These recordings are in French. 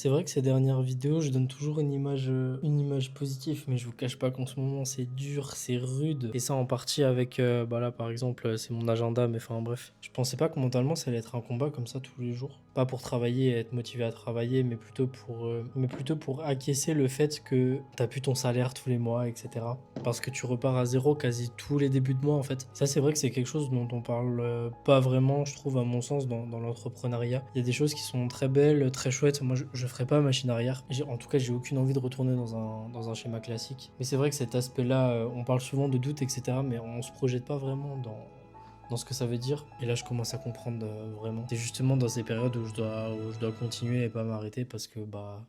C'est vrai que ces dernières vidéos, je donne toujours une image positive, mais je vous cache pas qu'en ce moment, c'est dur, c'est rude. Et ça, en partie avec, bah là, par exemple, c'est mon agenda, mais enfin bref. Je pensais pas que mentalement, ça allait être un combat comme ça tous les jours. Pas pour travailler et être motivé à travailler, mais plutôt pour acquiescer le fait que t'as plus ton salaire tous les mois, etc. Parce que tu repars à zéro quasi tous les débuts de mois, en fait. Ça, c'est vrai que c'est quelque chose dont on parle pas vraiment, je trouve, à mon sens, dans l'entrepreneuriat. Il y a des choses qui sont très belles, très chouettes. Moi, je ferai pas machine arrière. En tout cas, j'ai aucune envie de retourner dans un schéma classique. Mais c'est vrai que cet aspect-là, on parle souvent de doute, etc. Mais on se projette pas vraiment dans ce que ça veut dire. Et là, je commence à comprendre vraiment. C'est justement dans ces périodes où je dois continuer et pas m'arrêter parce que bah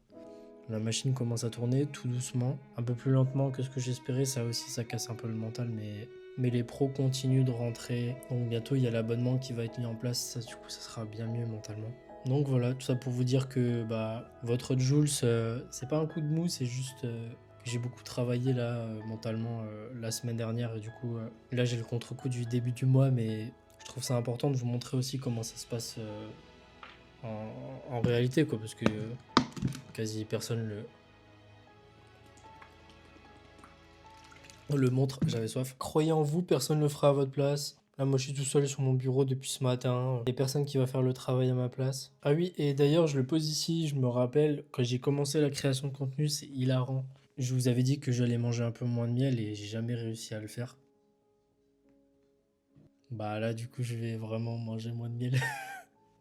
la machine commence à tourner tout doucement, un peu plus lentement que ce que j'espérais. Ça aussi, ça casse un peu le mental, mais les pros continuent de rentrer. Donc bientôt, il y a l'abonnement qui va être mis en place. Ça, du coup, ça sera bien mieux mentalement. Donc voilà, tout ça pour vous dire que bah, votre Jules, c'est pas un coup de mou, c'est juste que j'ai beaucoup travaillé là mentalement la semaine dernière et du coup là j'ai le contre-coup du début du mois, mais je trouve ça important de vous montrer aussi comment ça se passe en réalité quoi, parce que quasi personne le montre. J'avais soif. Croyez en vous, personne le fera à votre place. Là, moi, je suis tout seul sur mon bureau depuis ce matin. Il n'y a personne qui va faire le travail à ma place. Ah oui, et d'ailleurs, je le pose ici. Je me rappelle, quand j'ai commencé la création de contenu, c'est hilarant. Je vous avais dit que j'allais manger un peu moins de miel et j'ai jamais réussi à le faire. Bah là, du coup, je vais vraiment manger moins de miel.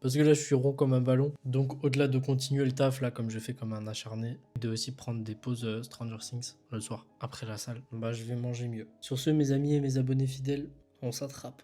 Parce que là, je suis rond comme un ballon. Donc, au-delà de continuer le taf, là, comme je fais comme un acharné, de aussi prendre des pauses Stranger Things le soir, après la salle, bah, je vais manger mieux. Sur ce, mes amis et mes abonnés fidèles, on s'attrape.